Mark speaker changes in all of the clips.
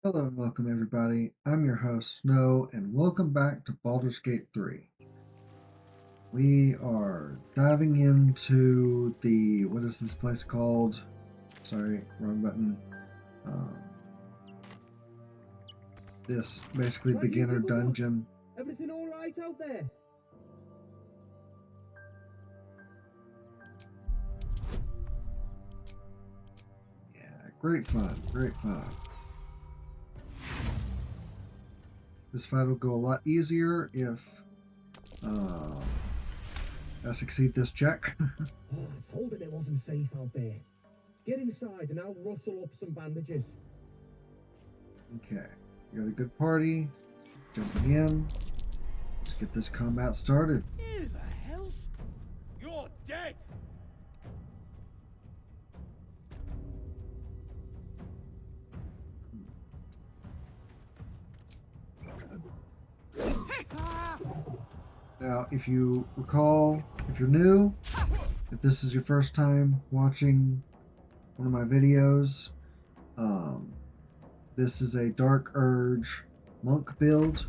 Speaker 1: Hello and welcome everybody. I'm your host Snowe and welcome back to Baldur's Gate 3. We are diving into what is this place called? Sorry, wrong button. Um, this basically
Speaker 2: Can you
Speaker 1: beginner
Speaker 2: keep up?
Speaker 1: dungeon.
Speaker 2: Everything all right out there?
Speaker 1: Yeah, great fun, great fun. This fight will go a lot easier if I succeed this check.
Speaker 2: Oh, I told it it wasn't safe out there. Get inside and I'll rustle up some bandages.
Speaker 1: Okay, we got a good party. Jumping in. Let's get this combat started.
Speaker 3: Who the hell's... You're dead!
Speaker 1: Now, if you recall, if you're new, if this is your first time watching one of my videos, this is a Dark Urge monk build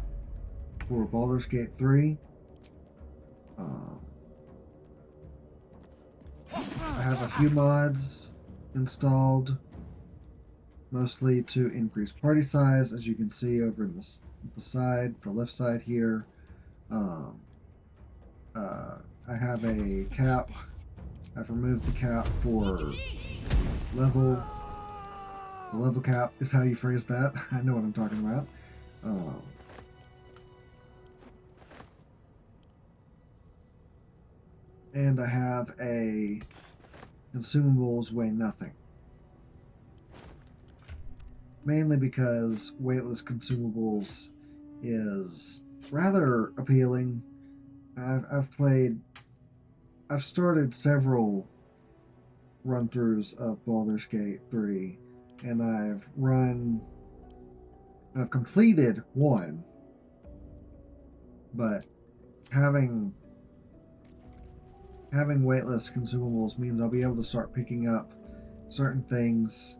Speaker 1: for Baldur's Gate 3. I have a few mods installed, mostly to increase party size, as you can see over in the side, the left side here. I have a cap. I've removed the cap for level. The level cap is how you phrase that. I know what I'm talking about. And I have a consumables weigh nothing. Mainly because weightless consumables is rather appealing. I've started several run-throughs of Baldur's Gate 3, and I've completed one, but having weightless consumables means I'll be able to start picking up certain things.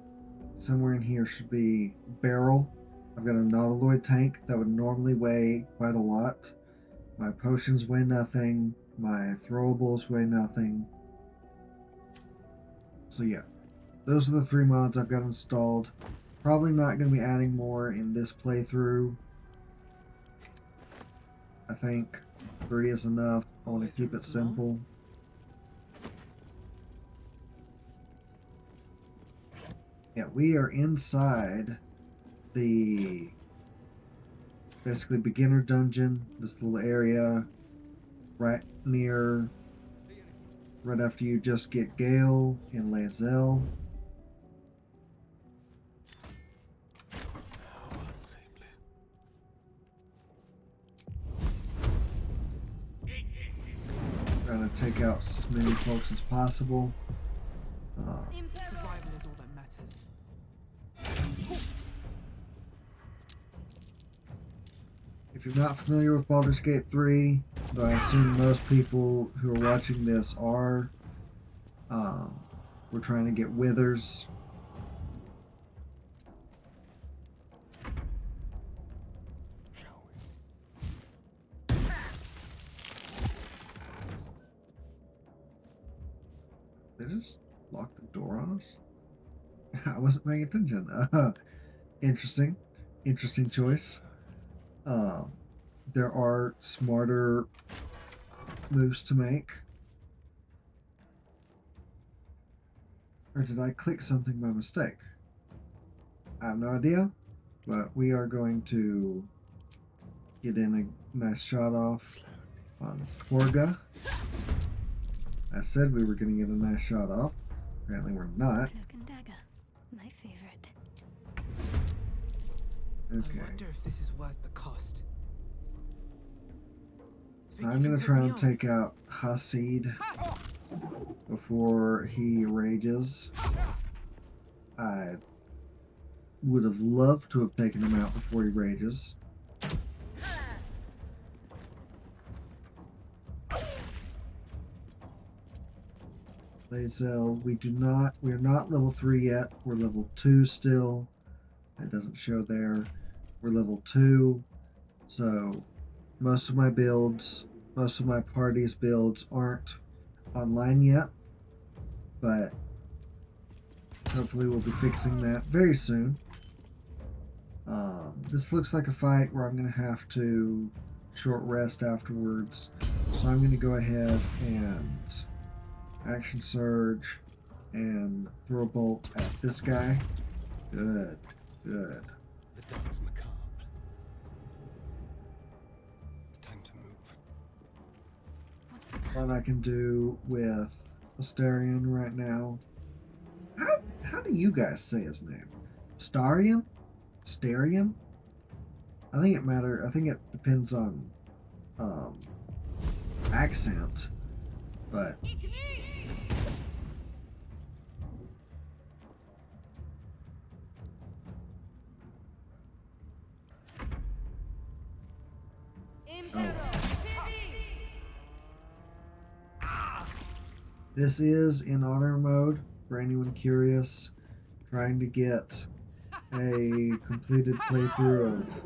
Speaker 1: Somewhere in here should be barrel. I've got a nautiloid tank that would normally weigh quite a lot. My potions weigh nothing. My throwables weigh nothing. So yeah, those are the 3 mods I've got installed. Probably not going to be adding more in this playthrough. I think 3 is enough. I want to keep it simple. Yeah, we are inside the basically beginner dungeon, this little area right after you just get Gale and Lae'zel. Trying to take out as many folks as possible.
Speaker 4: Survival is all that matters.
Speaker 1: If you're not familiar with Baldur's Gate 3, though I assume most people who are watching this are, we're trying to get withers. They just locked the door on us? I wasn't paying attention. Interesting choice. There are smarter moves to make. Or did I click something by mistake? I have no idea, but we are going to get in a nice shot off on Torga. I said we were going to get a nice shot off. Apparently we're not.
Speaker 5: Cloak and dagger, my favorite.
Speaker 1: Okay.
Speaker 4: I wonder if this is worth the cost.
Speaker 1: I'm going to try and take out Hasid before he rages. I would have loved to have taken him out before he rages. Lae'zel, we are not level 3 yet. We're level 2 still. It doesn't show there. We're level 2, so most of my builds, most of my party's builds aren't online yet, but hopefully we'll be fixing that very soon. This looks like a fight where I'm going to have to short rest afterwards, so I'm going to go ahead and action surge and throw a bolt at this guy. Good, good.
Speaker 3: The dance macabre. Time to move.
Speaker 1: What I can do with Astarion right now. How do you guys say his name? Starion? Starion? I think it depends on accent, but this is in honor mode for anyone curious, trying to get a completed playthrough of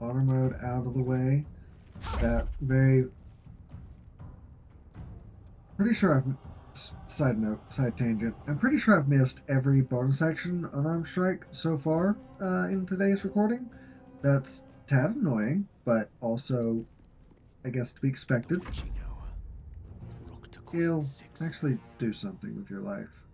Speaker 1: honor mode out of the way. Pretty sure side tangent, I'm pretty sure I've missed every bonus action unarmed strike so far in today's recording. That's tad annoying, but also, I guess, to be expected. Gil, actually do something with your life.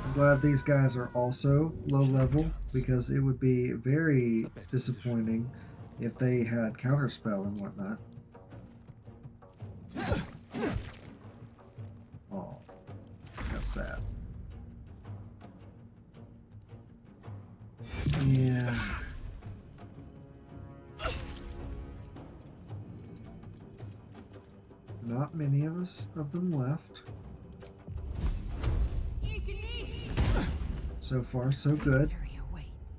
Speaker 1: I'm glad these guys are also low level, because it would be very disappointing if they had counterspell and whatnot. Oh, that's sad. Yeah. Not many of them left. So far, so good.
Speaker 4: Victory awaits.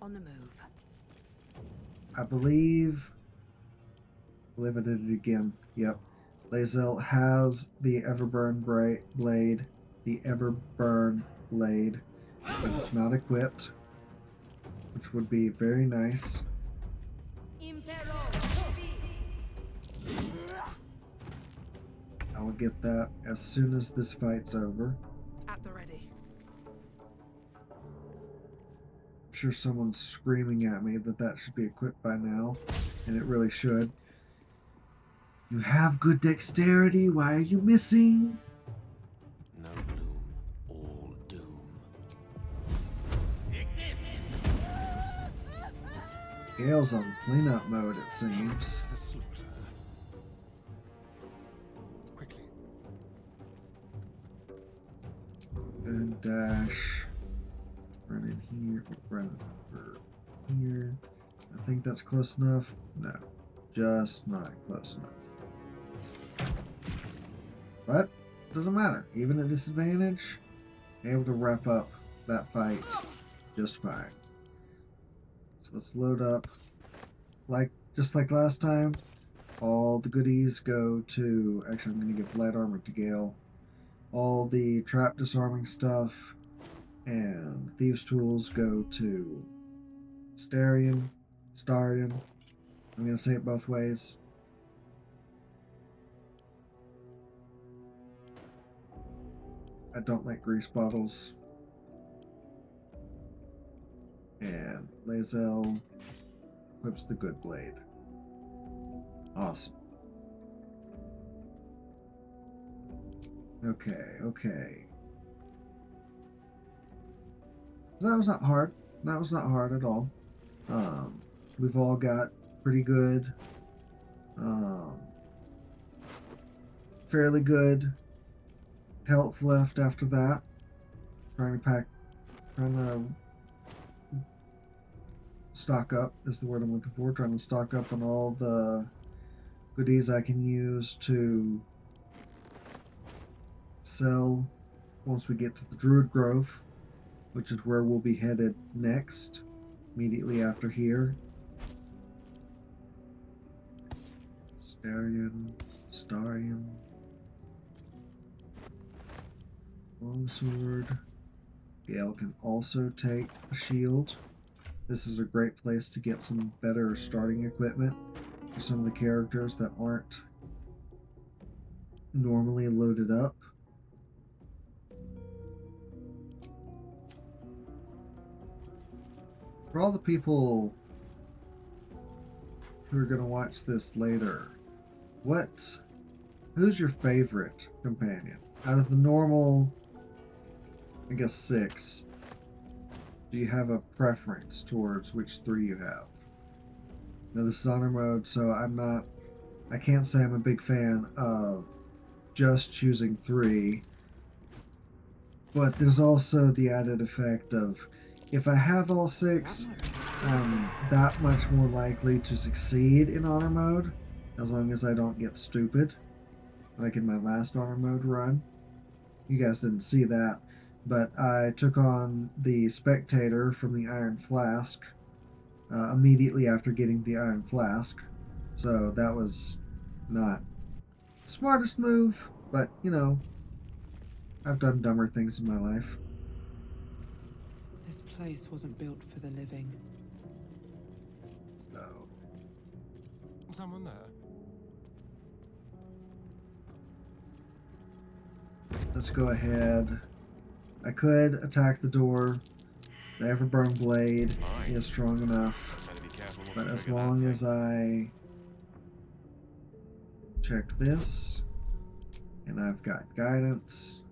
Speaker 4: On the move.
Speaker 1: I believe I did it again. Yep. Lae'zel has the Everburn blade. But it's not equipped, which would be very nice. I will get that as soon as this fight's over.
Speaker 4: At the ready.
Speaker 1: I'm sure someone's screaming at me that should be equipped by now, and it really should. You have good dexterity, why are you missing?
Speaker 3: No bloom, all doom.
Speaker 1: Gale's on cleanup mode, it seems.
Speaker 3: The slaughter. Quickly.
Speaker 1: And dash. Run in here. Run over here. I think that's close enough. No, just not close enough. But doesn't matter. Even at disadvantage, able to wrap up that fight just fine. So let's load up. Just like last time, all the goodies go to. Actually, I'm going to give light armor to Gale. All the trap disarming stuff and thieves' tools go to Starion. I'm going to say it both ways. I don't like grease bottles. And Lae'zel equips the good blade. Awesome. Okay. That was not hard. That was not hard at all. We've all got pretty good, fairly good health left after that. Trying to stock up is the word I'm looking for. Trying to stock up on all the goodies I can use to sell once we get to the Druid Grove, which is where we'll be headed next, immediately after here. Starion. Longsword. Gale can also take a shield. This is a great place to get some better starting equipment for some of the characters that aren't normally loaded up. For all the people who are going to watch this later, who's your favorite companion? Out of the normal, I guess 6, do you have a preference towards which 3 you have? Now this is honor mode, so I can't say I'm a big fan of just choosing 3, but there's also the added effect of if I have all 6, I'm that much more likely to succeed in honor mode, as long as I don't get stupid, like in my last honor mode run. You guys didn't see that, but I took on the Spectator from the Iron Flask immediately after getting the Iron Flask, so that was not the smartest move, but you know, I've done dumber things in my life.
Speaker 6: This place wasn't built for the living.
Speaker 1: So
Speaker 3: Someone there?
Speaker 1: let's go ahead. I could attack the door. The Everburn Blade is strong enough,
Speaker 3: Better be careful what
Speaker 1: but
Speaker 3: you
Speaker 1: as
Speaker 3: trigger that
Speaker 1: long
Speaker 3: thing.
Speaker 1: as I check this, and I've got guidance,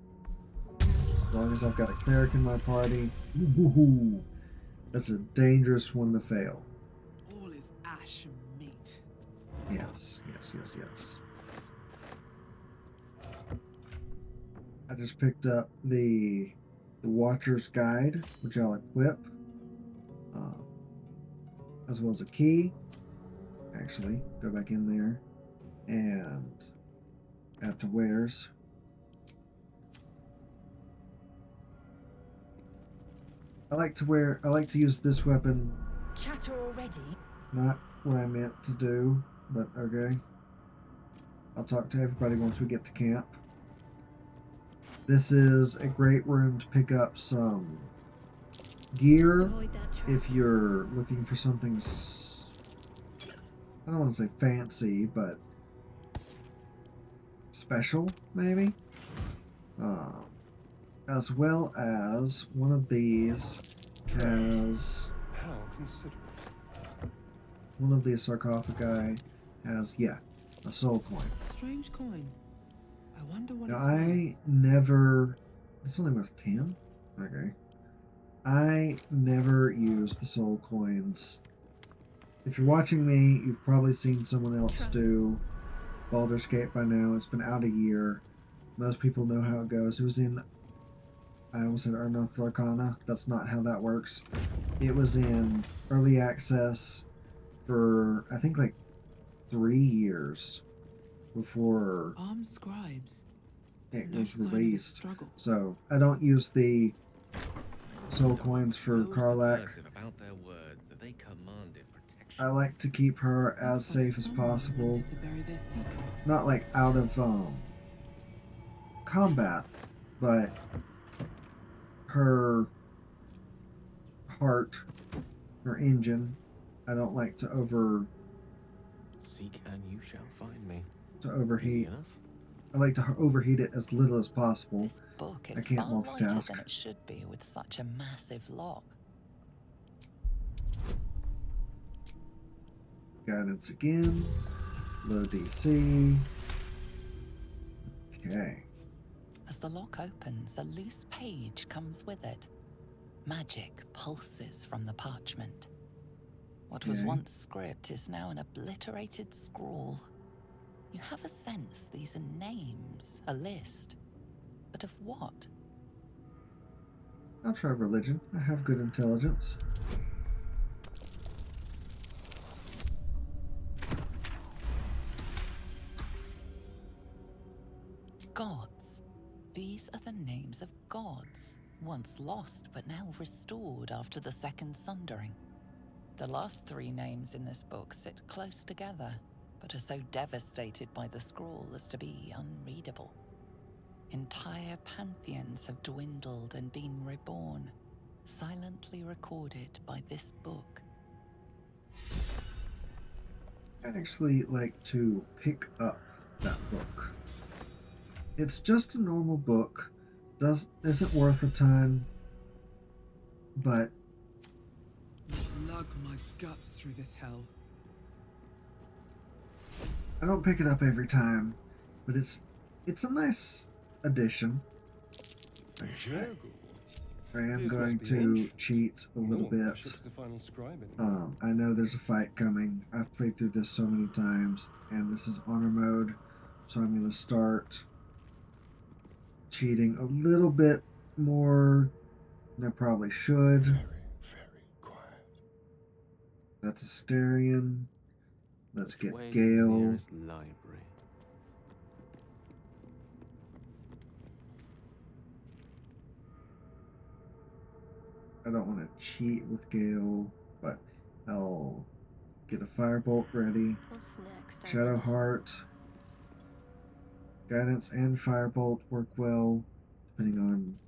Speaker 1: as long as I've got a cleric in my party, woohoo, that's a dangerous one to fail.
Speaker 6: All is ash and meat.
Speaker 1: Yes, yes, yes, yes. I just picked up the Watcher's Guide, which I'll equip, as well as a key. Actually, go back in there and add to wares. I like to use this weapon.
Speaker 4: Chatter already?
Speaker 1: Not what I meant to do, but okay. I'll talk to everybody once we get to camp. This is a great room to pick up some gear
Speaker 5: Avoid that trap.
Speaker 1: if you're looking for something, I don't want to say fancy, but special, maybe? As well as one of these has,
Speaker 3: How considerate.
Speaker 1: one of these sarcophagi has, yeah, a soul coin.
Speaker 6: Strange coin. I wonder what
Speaker 1: Now,
Speaker 6: it's worth.
Speaker 1: I never, it's only worth 10? Okay. I never use the soul coins. If you're watching me, you've probably seen someone else do Baldur's Gate by now. It's been out a year. Most people know how it goes. It was in, I almost said Unearthed Arcana. That's not how that works. It was in early access for, I think, like 3 years before
Speaker 6: Armed scribes.
Speaker 1: it
Speaker 6: No
Speaker 1: was
Speaker 6: sign of a
Speaker 1: released.
Speaker 6: struggle.
Speaker 1: So I don't use the soul coins for
Speaker 7: So
Speaker 1: Karlach.
Speaker 7: subversive about their words that they commanded protection.
Speaker 1: I like to keep her as
Speaker 6: Looks like
Speaker 1: safe as
Speaker 6: someone
Speaker 1: possible.
Speaker 6: wanted to bury their secrets.
Speaker 1: Not like out of combat, but her heart, her engine, I don't like to
Speaker 7: Seek and you shall find me. Easy
Speaker 1: overheat.
Speaker 7: enough.
Speaker 1: I like to overheat it as little as possible.
Speaker 8: This book
Speaker 1: I
Speaker 8: is
Speaker 1: can't
Speaker 8: far lighter
Speaker 1: multitask.
Speaker 8: than it should be with such a massive lock.
Speaker 1: Guidance again. Low DC. Okay.
Speaker 8: As the lock opens, a loose page comes with it. Magic pulses from the parchment. What was
Speaker 1: Okay.
Speaker 8: once script is now an obliterated scrawl. You have a sense these are names, a list. But of what?
Speaker 1: I'll try religion. I have good intelligence.
Speaker 8: Gods. These are the names of gods, once lost but now restored after the Second Sundering. The last 3 names in this book sit close together, but are so devastated by the scrawl as to be unreadable. Entire pantheons have dwindled and been reborn, silently recorded by this book.
Speaker 1: I'd actually like to pick up that book. It's just a normal book. Isn't worth a ton, but
Speaker 6: Lug my guts through this hell.
Speaker 1: I don't pick it up every time. But it's a nice addition.
Speaker 3: Sure.
Speaker 1: I am
Speaker 3: This
Speaker 1: going
Speaker 3: must be
Speaker 1: to
Speaker 3: Hinge.
Speaker 1: cheat a little
Speaker 3: Oh,
Speaker 1: bit.
Speaker 3: ship's the final scribe anymore.
Speaker 1: I know there's a fight coming. I've played through this so many times, and this is honor mode, so I'm going to start cheating a little bit more than I probably should.
Speaker 3: Very, very quiet.
Speaker 1: That's a Asterion. Let's get
Speaker 7: Where's the
Speaker 1: Gale.
Speaker 7: nearest library?
Speaker 1: I don't want to cheat with Gale, but I'll get a Firebolt ready.
Speaker 5: What's next?
Speaker 1: Shadow Heart. Guidance and Firebolt work well, depending on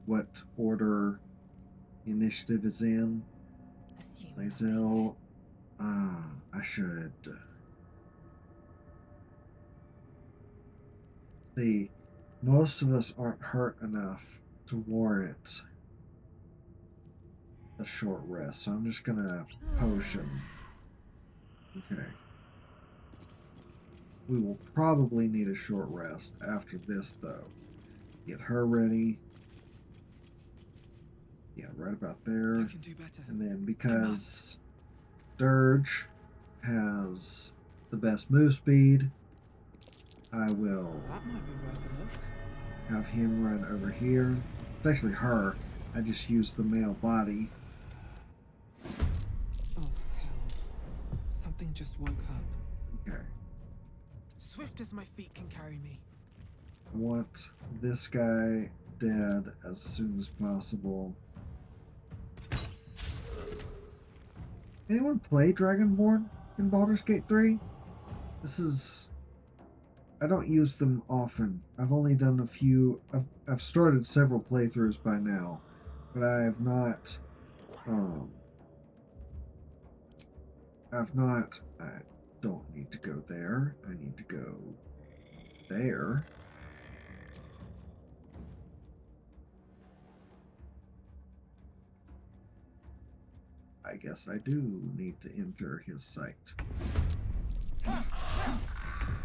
Speaker 1: what order the initiative is in.
Speaker 5: Assume
Speaker 1: Lae'zel. I should. See, most of us aren't hurt enough to warrant a short rest, so I'm just gonna potion. Okay. We will probably need a short rest after this, though. Get her ready. Yeah, right about there.
Speaker 6: I can do better.
Speaker 1: And then because Dirge has the best move speed, I will
Speaker 6: That might be worth a look.
Speaker 1: have him run over here. It's actually her. I just used the male body.
Speaker 6: Oh, hell. Something just woke up.
Speaker 1: Okay.
Speaker 6: Swift as my feet can carry me.
Speaker 1: I want this guy dead as soon as possible. Anyone play Dragonborn in Baldur's Gate 3? I don't use them often. I've only done a few. I've started several playthroughs by now, but I have not. I don't need to go there. I need to go there. I guess I do need to enter his site.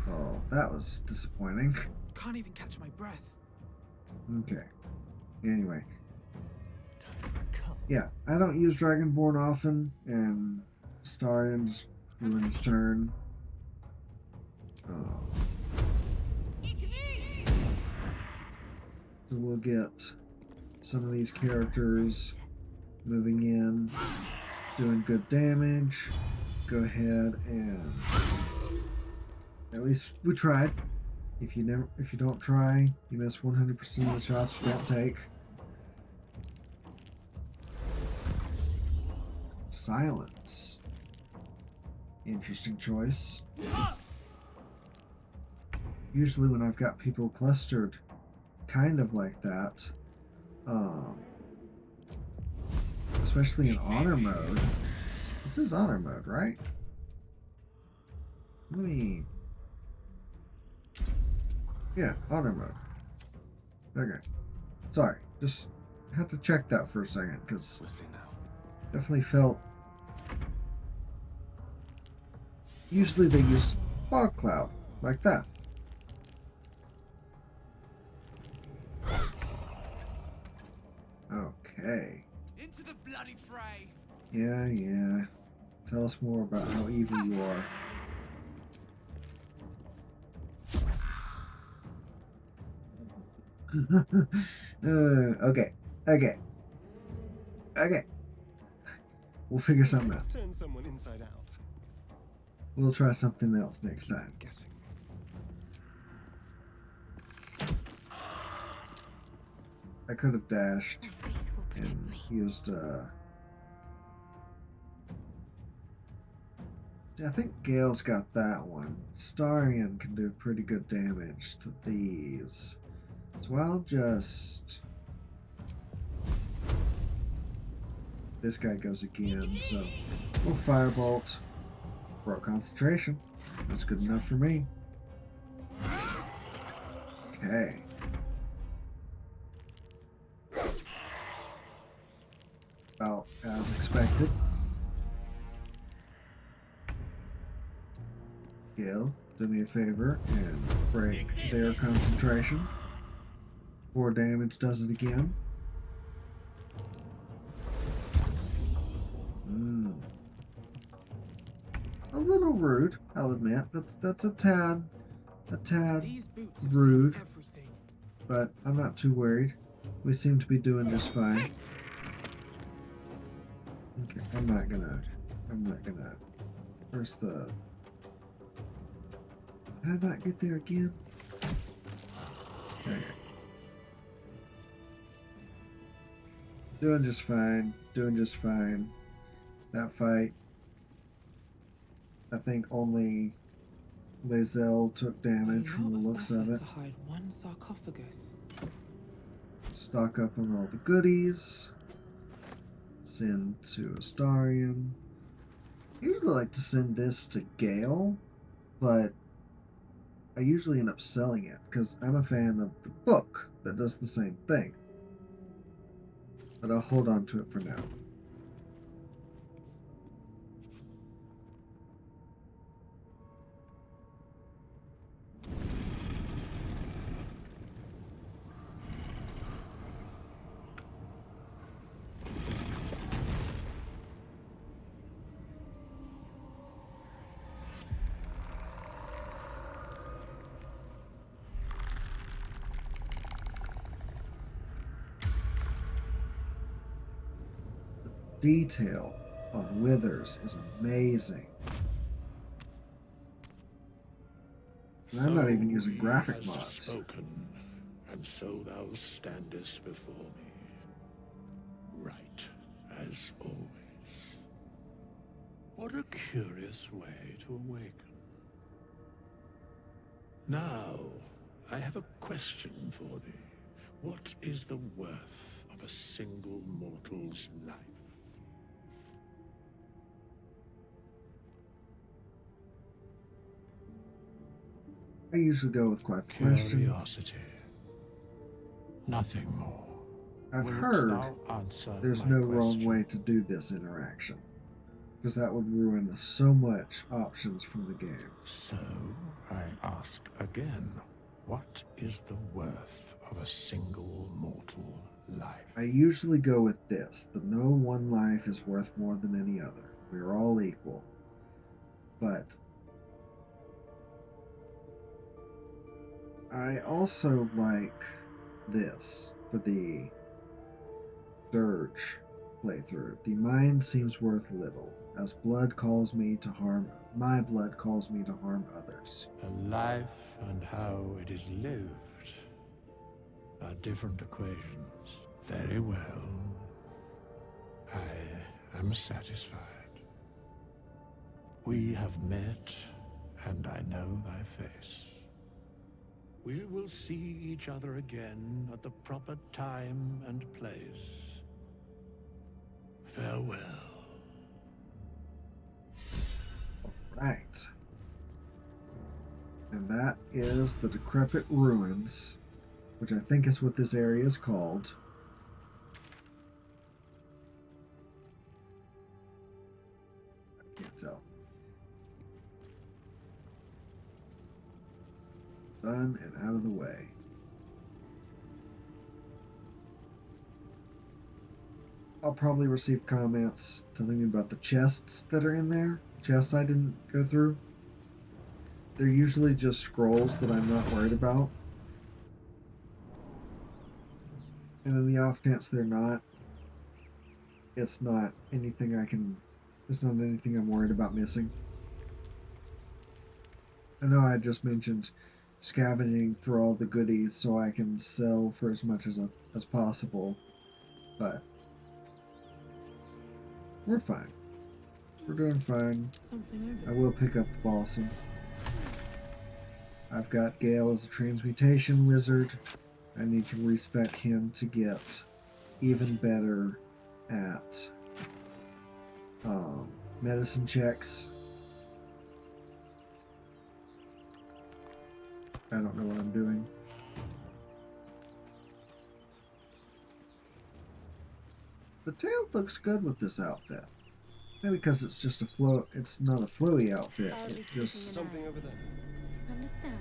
Speaker 1: Oh, that was disappointing.
Speaker 6: Can't even catch my breath.
Speaker 1: Okay. Anyway. Yeah, I don't use Dragonborn often, and Starion's ruined his turn. So we'll get some of these characters moving in, doing good damage. Go ahead and at least we tried. If you don't try, you miss 100% of the shots you don't take. Silence. Interesting choice. Usually when I've got people clustered kind of like that, especially in honor mode. This is honor mode, right? Yeah, honor mode. Okay. Sorry, just had to check that for a second, because
Speaker 7: Swiftly now.
Speaker 1: definitely felt... Usually they use fog cloud, like that. Okay.
Speaker 6: Into the bloody fray.
Speaker 1: Yeah. Tell us more about how evil you are. Okay. We'll figure something out.
Speaker 3: Turn someone inside out.
Speaker 1: We'll try something else next time.
Speaker 3: Guessing.
Speaker 1: I could have dashed
Speaker 5: My faith will protect
Speaker 1: and
Speaker 5: me.
Speaker 1: used See, I think Gale's got that one. Starion can do pretty good damage to these. So I'll just... This guy goes again, so we'll Firebolt. Broke concentration. That's good enough for me. Okay. About as expected. Gale, do me a favor and break their concentration. 4 damage does it again. A little rude, I'll admit. That's a tad rude, but I'm not too worried. We seem to be doing just fine. Okay, I'm not gonna. Where's the? Did I not get there again? Okay. Doing just fine. Doing just fine. That fight. I think only Lae'zel took damage from the looks of it.
Speaker 6: To hide one sarcophagus.
Speaker 1: Stock up on all the goodies. Send to Astarion. I usually like to send this to Gale, but I usually end up selling it because I'm a fan of the book that does the same thing. But I'll hold on to it for now. Detail on Withers is amazing. And I'm not even using graphic mods.
Speaker 9: Spoken, and so thou standest before me, right as always. What a curious way to awaken. Now, I have a question for thee. What is the worth of a single mortal's life?
Speaker 1: I usually go with quite a question.
Speaker 9: Curiosity. Nothing more.
Speaker 1: I've
Speaker 9: Wilt
Speaker 1: heard
Speaker 9: thou answer
Speaker 1: there's
Speaker 9: my
Speaker 1: no wrong
Speaker 9: question?
Speaker 1: way to do this interaction, because that would ruin so much options from the game.
Speaker 9: So, I ask again, what is the worth of a single mortal life?
Speaker 1: I usually go with this, that no one life is worth more than any other. We are all equal. But I also like this for the Dirge playthrough. The mind seems worth little, as blood calls me to harm. My blood calls me to harm others.
Speaker 9: A life and how it is lived are different equations. Very well. I am satisfied. We have met, and I know thy face. We will see each other again at the proper time and place. Farewell.
Speaker 1: Right. And that is the Decrepit Ruins, which I think is what this area is called. I can't tell. Done and out of the way. I'll probably receive comments telling me about the chests that are in there. Chests I didn't go through. They're usually just scrolls that I'm not worried about. And in the off chance they're not, it's not anything I'm worried about missing. I know I just mentioned scavenging for all the goodies so I can sell for as much as possible, but we're fine. We're doing fine.
Speaker 6: Something
Speaker 1: I
Speaker 6: over
Speaker 1: will pick up the balsam. I've got Gale as a transmutation wizard. I need to respec him to get even better at medicine checks. I don't know what I'm doing. The tail looks good with this outfit. Maybe because it's just a flow. It's not a flowy outfit.
Speaker 5: I'll be
Speaker 1: It just
Speaker 5: keeping an
Speaker 3: Something over there.
Speaker 5: Understand?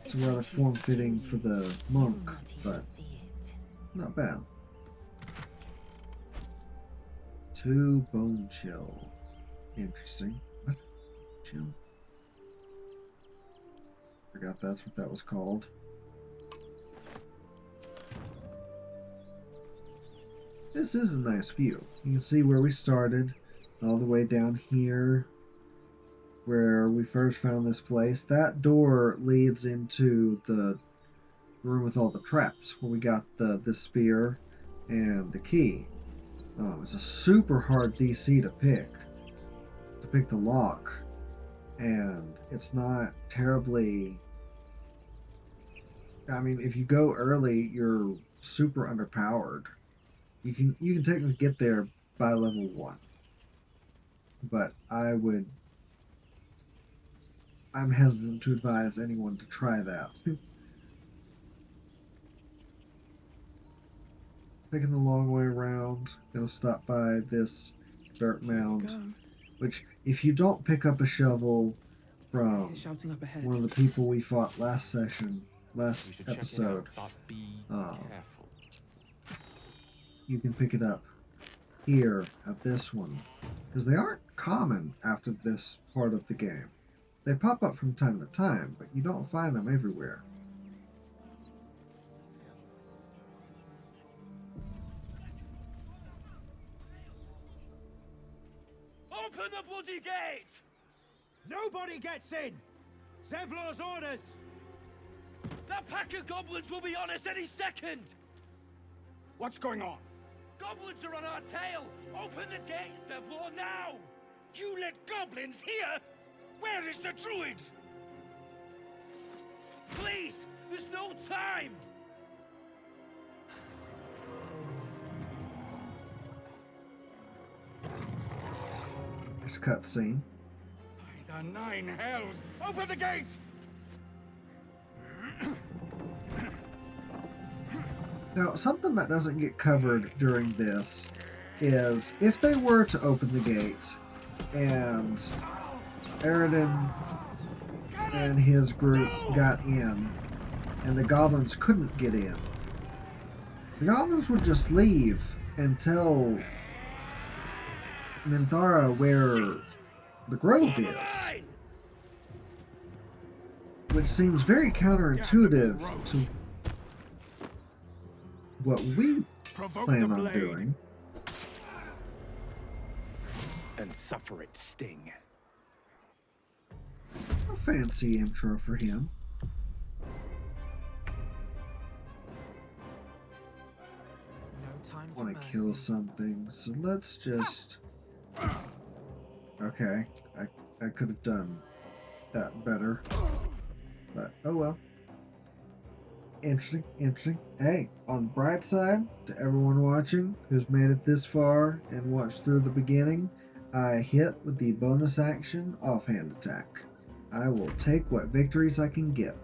Speaker 1: it's rather form-fitting for the monk, but
Speaker 8: See it.
Speaker 1: not bad. 2 bone chill. Interesting. What? Chill? Forgot that's what that was called. This is a nice view. You can see where we started, all the way down here, where we first found this place. That door leads into the room with all the traps, where we got the spear and the key. It's a super hard DC to pick the lock, and it's not terribly. I mean, if you go early, you're super underpowered. You can technically get there by level 1, but I'm hesitant to advise anyone to try that. Taking the long way around, gonna stop by this dirt mound, which if you don't pick up a shovel from
Speaker 6: shouting up ahead.
Speaker 1: one of the people we fought last
Speaker 7: We
Speaker 1: last
Speaker 7: should check it
Speaker 1: episode,
Speaker 7: out, but be
Speaker 1: Oh.
Speaker 7: careful.
Speaker 1: you can pick it up here at this one, because they aren't common after this part of the game. They pop up from time to time, but you don't find them everywhere.
Speaker 10: Open the bloody gate!
Speaker 2: Nobody gets in! Zevlor's orders!
Speaker 10: That pack of goblins will be on us any second!
Speaker 2: What's going on?
Speaker 10: Goblins are on our tail! Open the gate, Zevlor, now!
Speaker 2: You let goblins here? Where is the druid?
Speaker 10: Please! There's no time!
Speaker 1: This cutscene.
Speaker 2: By the 9 hells! Open the gate!
Speaker 1: Now, something that doesn't get covered during this is if they were to open the gate and Eridan and his group got in and the goblins couldn't get in, the goblins would just leave and tell Minthara where the grove is, which seems very counterintuitive to what we plan on doing.
Speaker 2: And suffer its sting.
Speaker 1: A fancy intro for him.
Speaker 6: No time
Speaker 1: I want to kill something, so let's just. Okay, I could have done that better, but oh well. Interesting. Hey, on the bright side, to everyone watching who's made it this far and watched through the beginning, I hit with the bonus action offhand attack. I will take what victories I can get.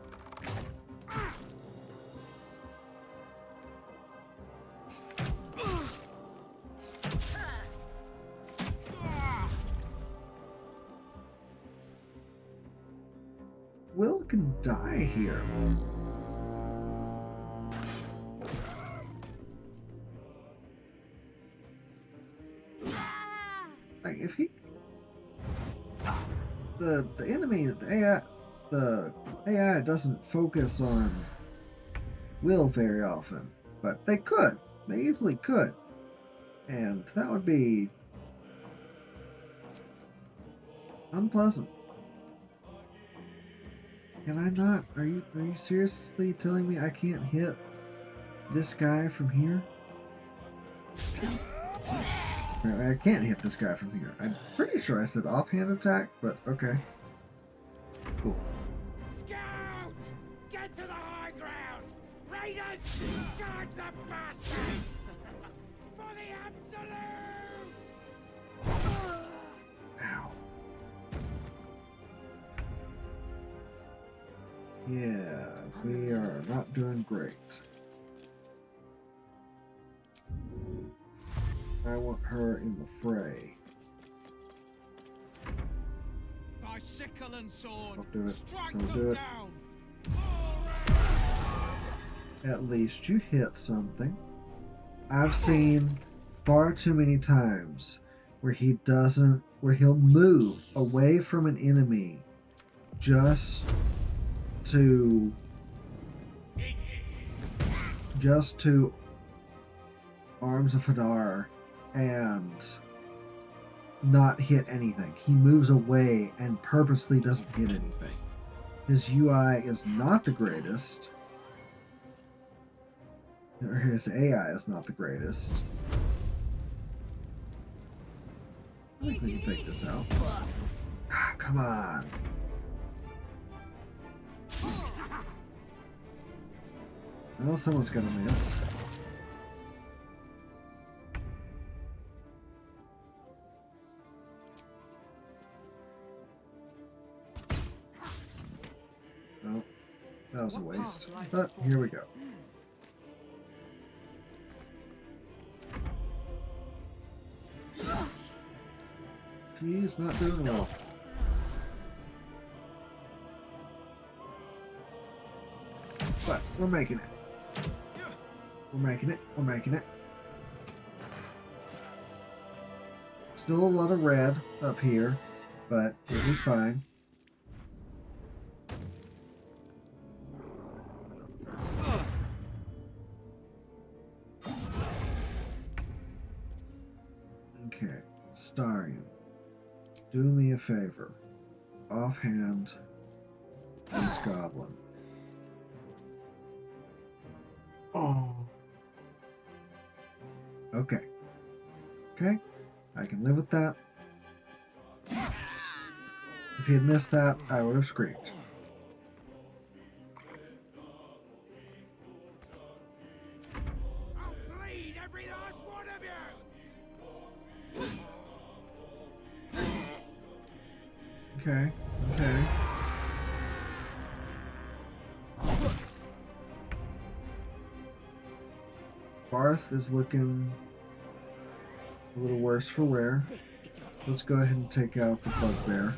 Speaker 1: Will can die here. Like if he, the enemy, the AI doesn't focus on Will very often, but they could, they easily could, and that would be unpleasant. Can I not? Are you seriously telling me I can't hit this guy from here? Apparently I can't hit this guy from here. I'm pretty sure I said offhand attack, but okay. Cool.
Speaker 10: Scouts! Get to the high ground! Raiders! Charge the bastards! For the absolute!
Speaker 1: Ow. Yeah, we are not doing great. I want her in the fray.
Speaker 10: By sickle and sword,
Speaker 1: Don't do it.
Speaker 10: strike
Speaker 1: Don't
Speaker 10: them
Speaker 1: do it.
Speaker 10: down!
Speaker 1: At least you hit something. I've seen far too many times where he'll move away from an enemy just to Arms of Hadar and not hit anything. He moves away and purposely doesn't hit anything. His UI is not the greatest. Or his AI is not the greatest. I think we can take this out. Ah, come on. I know someone's gonna miss. Well, that was a waste. But here we go. She's not doing well. But we're making it. We're making it. We're making it. Still a lot of red up here, but we'll be fine. Okay, Starion, do me a favor. Offhand this goblin. Oh. Okay. Okay. I can live with that. If he had missed that, I would have screamed.
Speaker 10: I'll bleed every last one of you!
Speaker 1: Okay. Okay. Barth is looking a little worse for wear. Let's go ahead and take out the bugbear.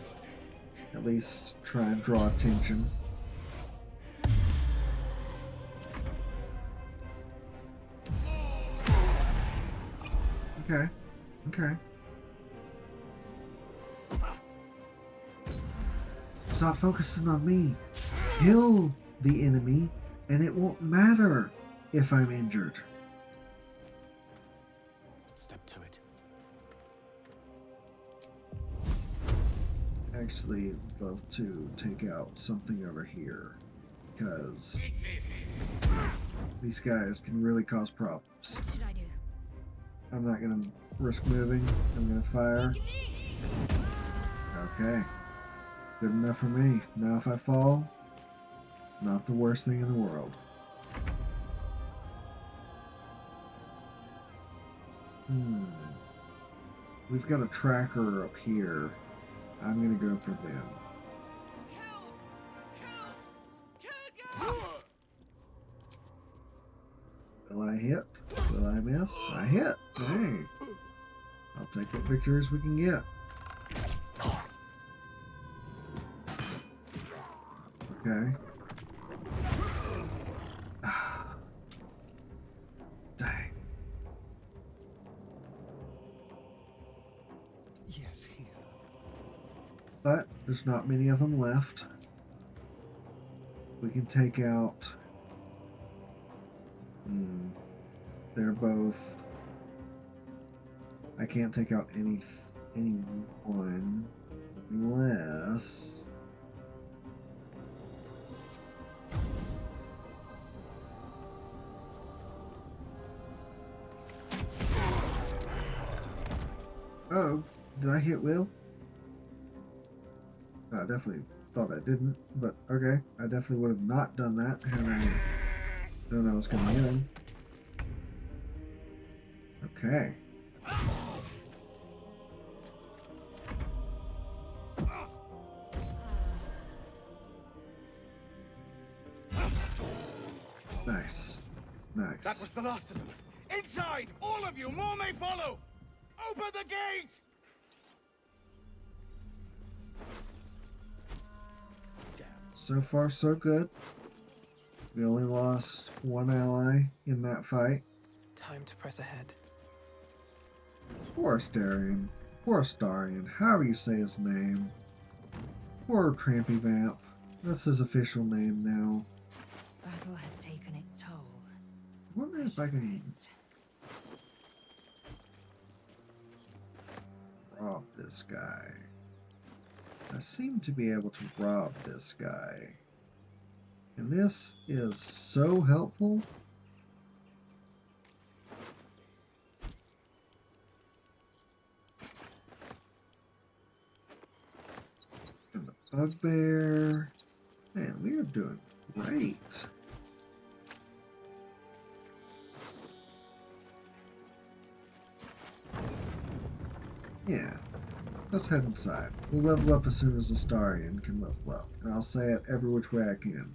Speaker 1: At least try and draw attention. Okay. Okay. Stop focusing on me. Kill the enemy, and it won't matter if I'm injured.
Speaker 7: Step to it.
Speaker 1: Actually, love to take out something over here, because these guys can really cause problems.
Speaker 5: What should I do?
Speaker 1: I'm not gonna risk moving. I'm gonna fire. Okay. Good enough for me. Now if I fall, not the worst thing in the world. We've got a tracker up here. I'm gonna go for them. Will I hit? Will I miss? I hit. Hey. I'll take what victories we can get. Okay. Dang.
Speaker 3: Yes, here.
Speaker 1: But there's not many of them left. We can take out... They're both... I can't take out anyone unless... Oh, did I hit Will? I definitely thought I didn't, but okay. I definitely would have not done that had I known I was going to hit him. Okay. Nice. Nice.
Speaker 10: That was the last of them. Inside! All of you! More may follow! Open the gate!
Speaker 1: So far, so good. We only lost one ally in that fight.
Speaker 11: Time to press ahead.
Speaker 1: Poor Astarion. Poor Astarion. However you say his name. Poor Trampy Vamp. That's his official name now.
Speaker 5: Battle has taken its toll.
Speaker 1: I wonder if I can
Speaker 5: Rest.
Speaker 1: rob this guy. I seem to be able to rob this guy. And this is so helpful. And the bugbear. Man, we are doing great. Yeah. Let's head inside. We'll level up as soon as Astarion can level up. And I'll say it every which way I can.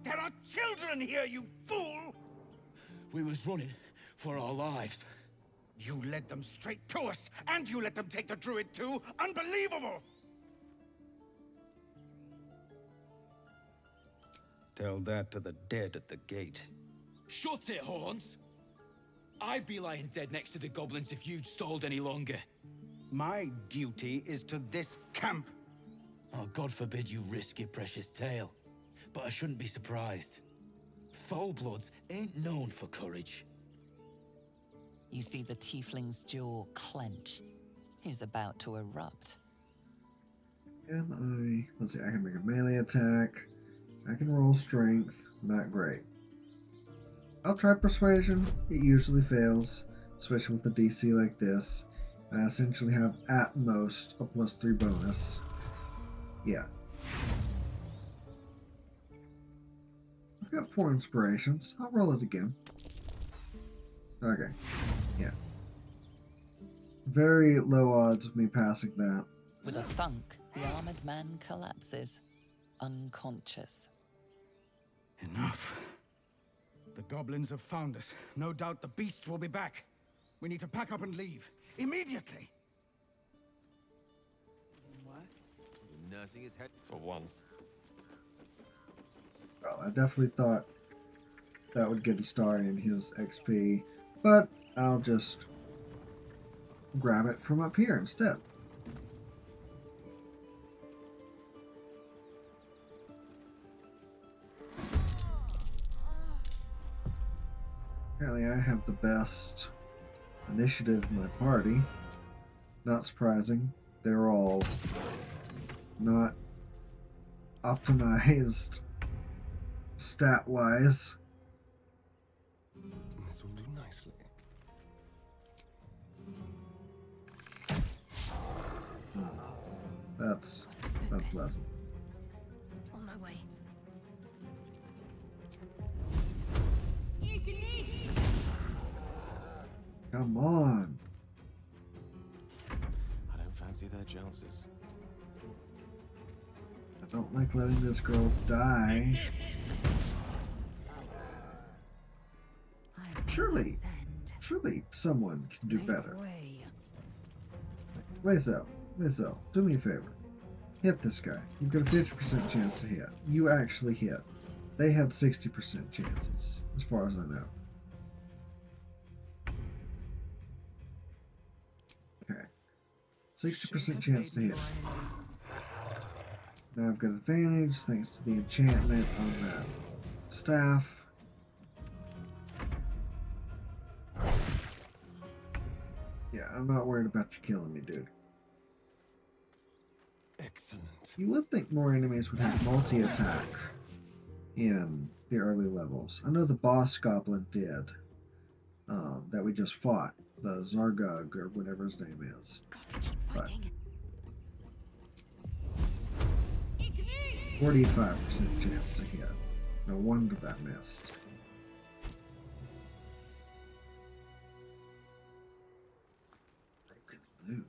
Speaker 10: There are children here, you fool!
Speaker 7: We was running for our lives.
Speaker 10: You led them straight to us, and you let them take the druid too? Unbelievable!
Speaker 12: Tell that to the dead at the gate.
Speaker 7: Shut it, Horns! I'd be lying dead next to the goblins if you'd stalled any longer.
Speaker 10: My duty is to this camp.
Speaker 7: Oh, God forbid you risk your precious tail. But I shouldn't be surprised. Foulbloods ain't known for courage.
Speaker 8: You see the tiefling's jaw clench. He's about to erupt.
Speaker 1: Let's see, I can make a melee attack. I can roll strength. Not great. I'll try persuasion. It usually fails, especially with a DC like this. I essentially have at most a +3 bonus. Yeah. I've got 4 inspirations. I'll roll it again. Okay. Yeah. Very low odds of me passing that.
Speaker 8: With a thunk, the armored man collapses, unconscious.
Speaker 10: Enough. The goblins have found us. No doubt the beasts will be back. We need to pack up and leave. Immediately!
Speaker 12: Nursing his head for once.
Speaker 1: Well, I definitely thought that would get Astarion his XP, but I'll just grab it from up here instead. Apparently I have the best initiative in my party. Not surprising. They're all not optimized stat-wise.
Speaker 3: This will do nicely.
Speaker 1: That's unpleasant.
Speaker 5: On my way.
Speaker 1: Come on.
Speaker 7: I don't fancy their chances.
Speaker 1: I don't like letting this girl die. Surely someone can do better. Lae'zel, do me a favor. Hit this guy. You've got a 50% chance to hit. You actually hit. They had 60% chances, as far as I know. Okay. 60% chance to hit. Now I've got advantage thanks to the enchantment on that staff. Yeah, I'm not worried about you killing me, dude.
Speaker 3: Excellent.
Speaker 1: You would think more enemies would have multi-attack in the early levels. I know the boss goblin did, that we just fought, the Zargug or whatever his name is. But 45% chance to hit. No wonder that missed. Broken loot.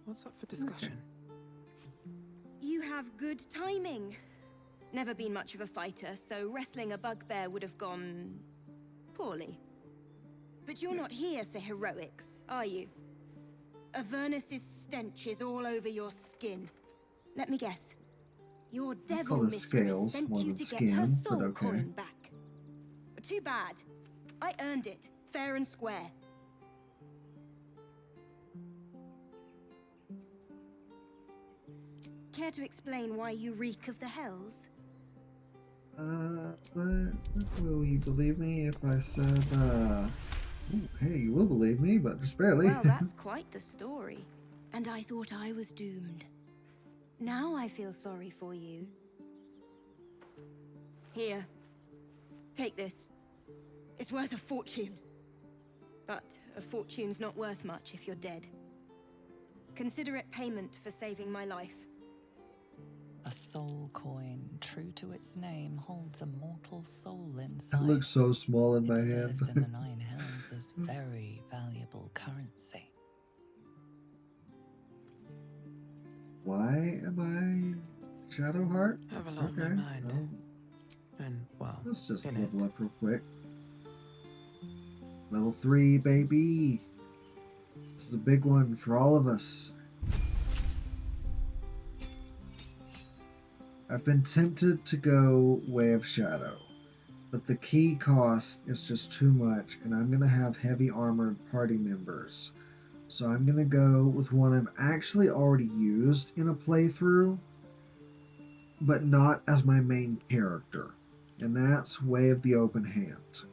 Speaker 6: What's up for discussion?
Speaker 11: You have good timing. Never been much of a fighter, so wrestling a bugbear would have gone poorly. But you're not here for heroics, are you? Avernus's stench is all over your skin. Let me guess. Your devil
Speaker 1: call it
Speaker 11: mistress
Speaker 1: scales
Speaker 11: sent
Speaker 1: more
Speaker 11: you
Speaker 1: than
Speaker 11: to
Speaker 1: skin,
Speaker 11: get her
Speaker 1: but
Speaker 11: soul
Speaker 1: okay.
Speaker 11: coin back. Too bad. I earned it, fair and square. Care to explain why you reek of the hells?
Speaker 1: Will you believe me if I said, ooh, hey, you will believe me, but just barely.
Speaker 11: Well, that's quite the story. And I thought I was doomed. Now I feel sorry for you. Here. Take this. It's worth a fortune. But a fortune's not worth much if you're dead. Consider it payment for saving my life.
Speaker 8: A soul coin, true to its name, holds a mortal soul inside.
Speaker 1: It looks so small in my
Speaker 8: It
Speaker 1: hand.
Speaker 8: serves in the Nine Hells as very valuable currency.
Speaker 1: Why am I Shadowheart?
Speaker 6: Have a lot on my mind.
Speaker 1: Well,
Speaker 6: And, well,
Speaker 1: let's just
Speaker 6: in
Speaker 1: level
Speaker 6: it.
Speaker 1: up real quick. Level 3, baby. This is a big one for all of us. I've been tempted to go Way of Shadow, but the key cost is just too much, and I'm going to have heavy armored party members. So I'm going to go with one I've actually already used in a playthrough, but not as my main character, and that's Way of the Open Hand.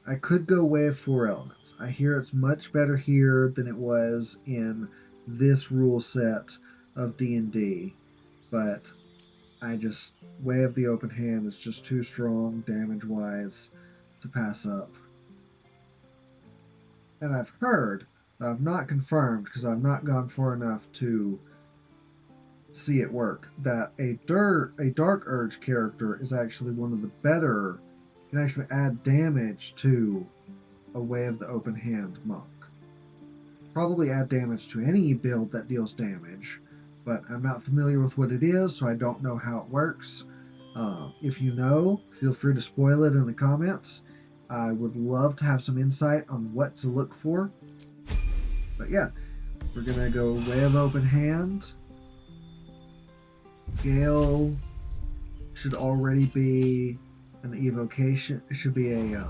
Speaker 1: I could go Way of 4 Elements. I hear it's much better here than it was in this rule set of D&D. But Way of the Open Hand is just too strong damage-wise to pass up. And I've heard, but I've not confirmed because I've not gone far enough to see it work, that a Dark Urge character is actually one of the better, can actually add damage to a Way of the Open Hand monk. Probably add damage to any build that deals damage, but I'm not familiar with what it is, so I don't know how it works. If you know, feel free to spoil it in the comments. I would love to have some insight on what to look for. But yeah, we're going to go Way of Open Hand. Gale should already be an evocation. It should be a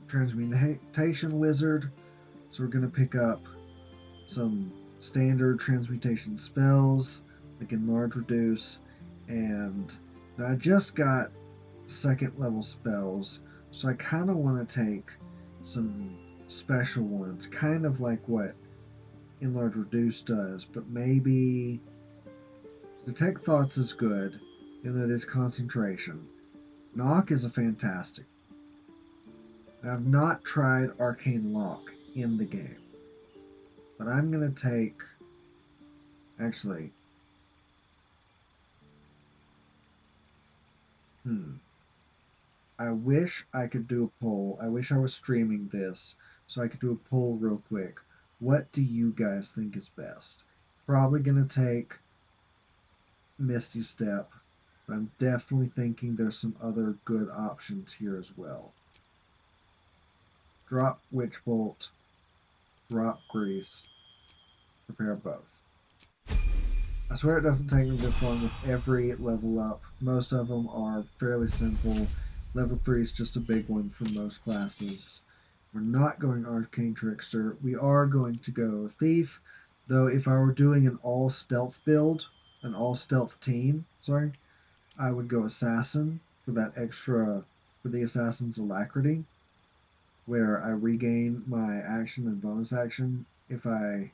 Speaker 1: transmutation wizard. So we're going to pick up some standard transmutation spells like Enlarge, Reduce, and now I just got second level spells, so I kind of want to take some special ones, kind of like what Enlarge, Reduce does, but maybe Detect Thoughts is good in that it's concentration. Knock is a fantastic. I've not tried Arcane Lock in the game, but I'm going to take, actually, I wish I could do a poll. I wish I was streaming this so I could do a poll real quick. What do you guys think is best? Probably going to take Misty Step, but I'm definitely thinking there's some other good options here as well. Drop Witch Bolt, drop Grease, prepare both. I swear it doesn't take me this long with every level up. Most of them are fairly simple. Level 3 is just a big one for most classes. We're not going Arcane Trickster. We are going to go Thief, though if I were doing an all-stealth build, an all-stealth team, I would go Assassin for that extra, for the Assassin's Alacrity, where I regain my action and bonus action if I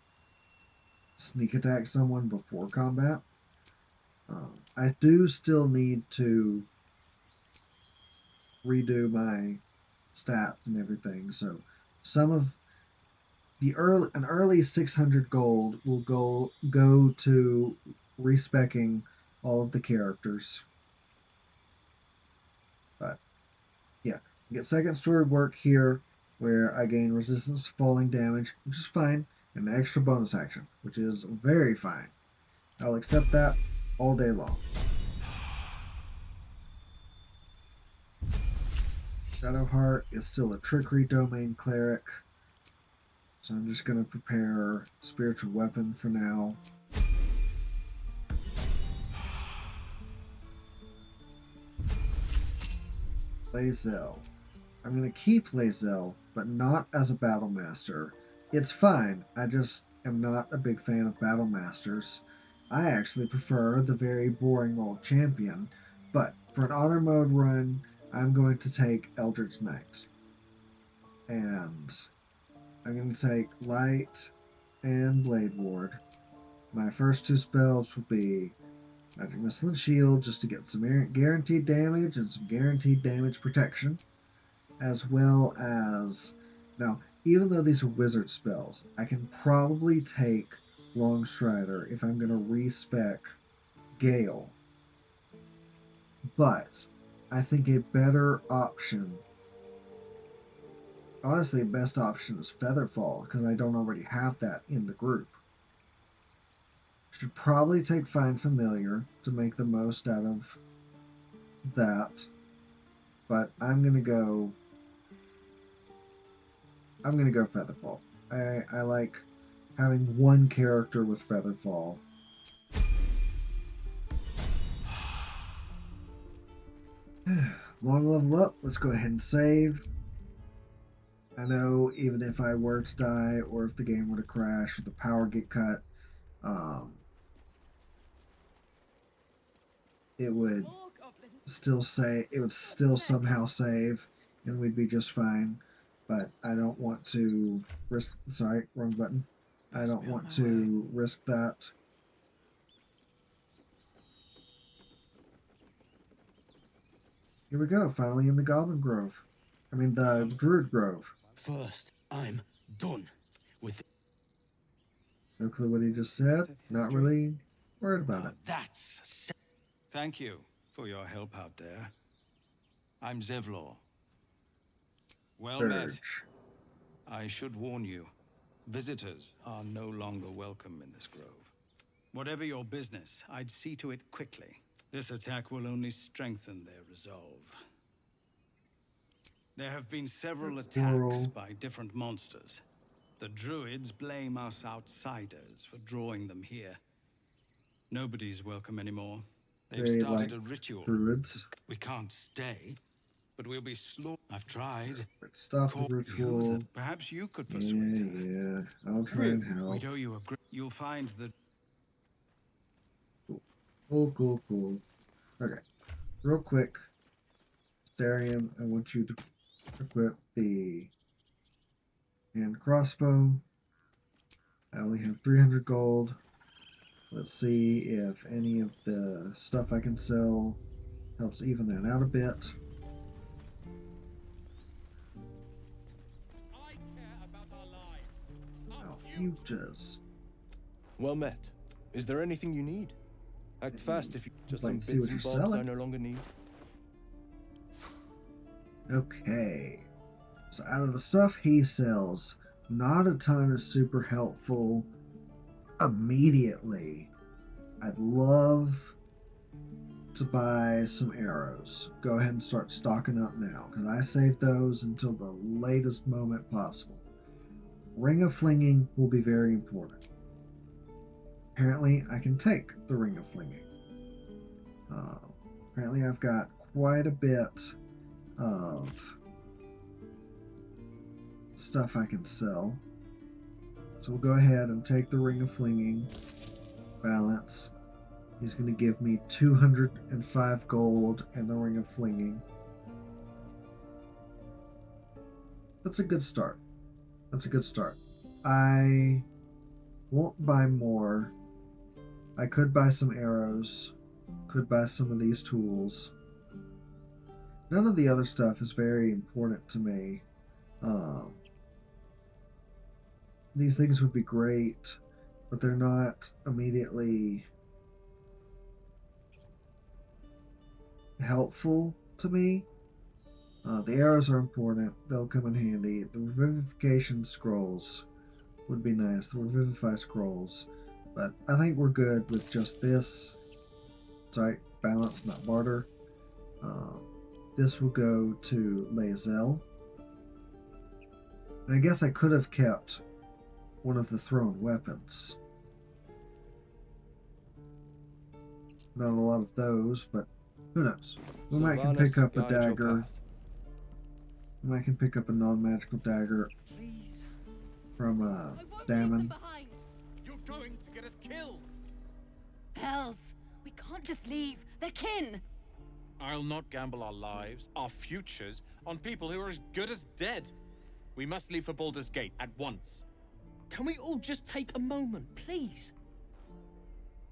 Speaker 1: sneak attack someone before combat. I do still need to redo my stats and everything. So some of an early 600 gold will go to respecking all of the characters. But yeah, get second story work here where I gain resistance to falling damage, which is fine, and an extra bonus action, which is very fine. I'll accept that all day long. Shadowheart is still a trickery domain cleric, so I'm just going to prepare spiritual weapon for now. Lae'zel. I'm going to keep Lae'zel, but not as a battle master. It's fine, I just am not a big fan of battle masters. I actually prefer the very boring old champion, but for an honor mode run, I'm going to take Eldritch Knight. And I'm going to take Light and Blade Ward. My first two spells will be Magic Missile and Shield, just to get some guaranteed damage and some guaranteed damage protection. As well as, now, even though these are wizard spells, I can probably take Longstrider if I'm going to respec Gale. But I think a better option, honestly, the best option is Featherfall, because I don't already have that in the group. Should probably take Find Familiar to make the most out of that. But I'm gonna go Featherfall. I like having one character with Featherfall. Long level up, let's go ahead and save. I know even if I were to die or if the game were to crash or the power get cut, it would still somehow save and we'd be just fine. But I don't want to risk, sorry, wrong button. I don't want to risk that. Here we go, finally in the Goblin Grove. I mean, the Druid Grove.
Speaker 7: First, I'm done with it.
Speaker 1: No clue what he just said. Not really worried about it.
Speaker 7: That's... Thank you for your help out there. I'm Zevlor. Well met. I should warn you, visitors are no longer welcome in this grove. Whatever your business, I'd see to it quickly. This attack will only strengthen their resolve. There have been several attacks by different monsters. The druids blame us outsiders for drawing them here. Nobody's welcome anymore. They've started a ritual.
Speaker 1: Druids.
Speaker 7: We can't stay, but we'll be slow. I've tried.
Speaker 1: Stop the ritual.
Speaker 7: Perhaps you could persuade her.
Speaker 1: Yeah, I'll try and help.
Speaker 7: We'd owe you a great... You'll find the...
Speaker 1: Cool. Okay, real quick, Starion, I want you to equip the hand crossbow. I only have 300 gold. Let's see if any of the stuff I can sell helps even that out a bit.
Speaker 10: I care about our lives.
Speaker 1: Our futures.
Speaker 3: Well met. Is there anything you need? Act fast if you just some
Speaker 1: Let's see
Speaker 3: bits
Speaker 1: what
Speaker 3: and
Speaker 1: you're
Speaker 3: bobs
Speaker 1: selling.
Speaker 3: I no longer need.
Speaker 1: Okay. So out of the stuff he sells, not a ton is super helpful immediately. I'd love to buy some arrows. Go ahead and start stocking up now, because I saved those until the latest moment possible. Ring of Flinging will be very important. Apparently, I can take the Ring of Flinging. Apparently, I've got quite a bit of stuff I can sell. So we'll go ahead and take the Ring of Flinging. Balance. He's going to give me 205 gold and the Ring of Flinging. That's a good start. I won't buy more. I could buy some arrows. Could buy some of these tools. None of the other stuff is very important to me. These things would be great, but they're not immediately helpful to me. The arrows are important. They'll come in handy. The revivification scrolls would be nice. The revivify scrolls. But I think we're good with just this. Sorry, balance, not barter. This will go to Lae'zel. And I guess I could have kept one of the thrown weapons. Not a lot of those, but who knows? We might can pick up a dagger. We might can pick up a non-magical dagger from Damon.
Speaker 10: You're going to get us killed.
Speaker 13: Hells, we can't just leave. They're kin.
Speaker 14: I'll not gamble our lives, our futures, on people who are as good as dead. We must leave for Baldur's Gate at once.
Speaker 2: Can we all just take a moment, please?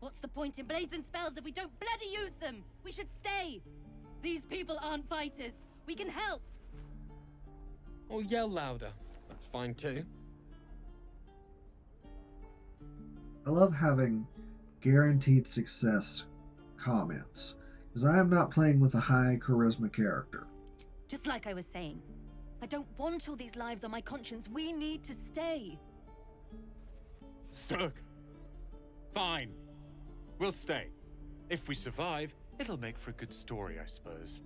Speaker 13: What's the point in blazing spells if we don't bloody use them? We should stay. These people aren't fighters. We can help.
Speaker 2: Or yell louder. That's fine too.
Speaker 1: I love having guaranteed success comments, because I am not playing with a high charisma character.
Speaker 13: Just like I was saying, I don't want all these lives on my conscience. We need to stay.
Speaker 14: Zerg. Fine. We'll stay. If we survive, it'll make for a good story, I suppose.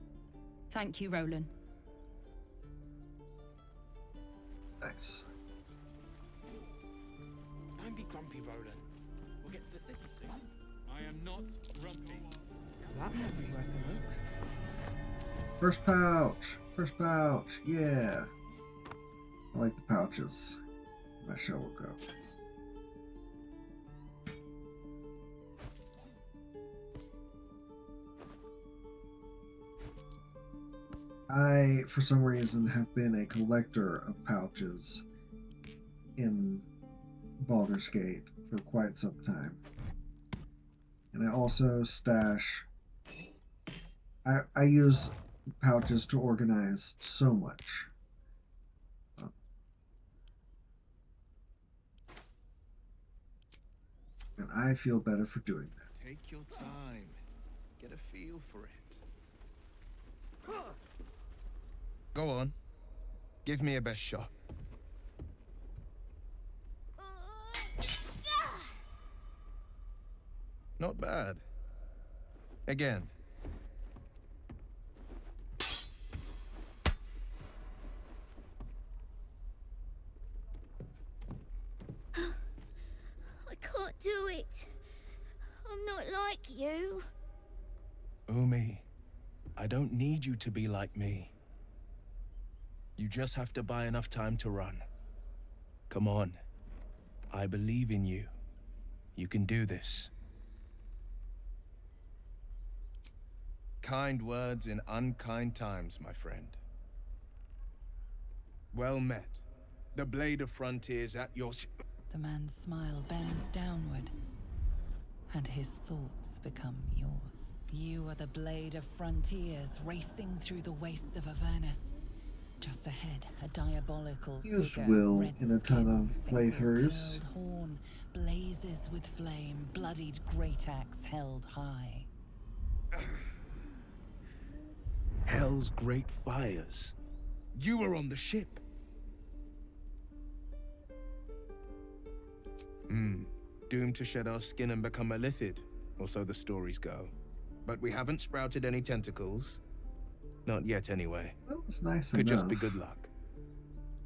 Speaker 13: Thank you, Roland.
Speaker 1: Nice.
Speaker 2: Don't be grumpy, Roland. We'll get to the city soon.
Speaker 14: I am not grumpy.
Speaker 6: That might be worth a look.
Speaker 1: First pouch! First pouch! Yeah! I like the pouches. My show will go. I, for some reason, have been a collector of pouches in Baldur's Gate for quite some time. And I also stash... I use pouches to organize so much. And I feel better for doing that.
Speaker 12: Take your time. Get a feel for it. Go on. Give me a best shot. Not bad. Again.
Speaker 11: I can't do it. I'm not like you.
Speaker 12: Umi, I don't need you to be like me. You just have to buy enough time to run. Come on. I believe in you. You can do this. Kind words in unkind times, my friend. Well met. The blade of frontiers at your...
Speaker 8: The man's smile bends downward, and his thoughts become yours. You are the blade of frontiers racing through the wastes of Avernus. Just ahead, a diabolical
Speaker 1: Use
Speaker 8: figure,
Speaker 1: will
Speaker 8: red
Speaker 1: in a ton of
Speaker 8: skin,
Speaker 1: playthroughs.
Speaker 8: curled horn, blazes with flame, bloodied great axe held high.
Speaker 12: Hell's great fires. You were on the ship. Doomed to shed our skin and become a lithid, or so the stories go. But we haven't sprouted any tentacles. Not yet, anyway.
Speaker 1: That was nice
Speaker 12: Could
Speaker 1: enough.
Speaker 12: just be good luck.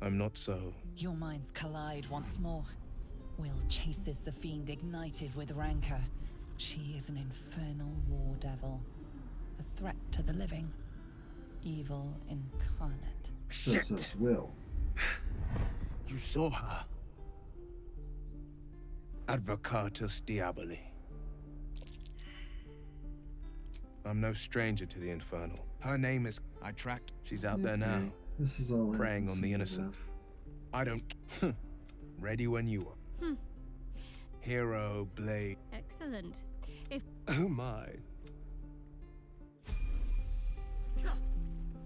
Speaker 12: I'm not so...
Speaker 8: Your minds collide once more. Will chases the fiend ignited with rancor. She is an infernal war devil. A threat to the living. Evil incarnate.
Speaker 1: So says Will.
Speaker 12: You saw her. Advocatus Diaboli. I'm no stranger to the Infernal. Her name is... I tracked. She's out there now.
Speaker 1: This is all
Speaker 12: preying on the innocent.
Speaker 1: enough.
Speaker 12: I don't... Ready when you are. Hero, blade...
Speaker 5: Excellent. If...
Speaker 3: Oh my.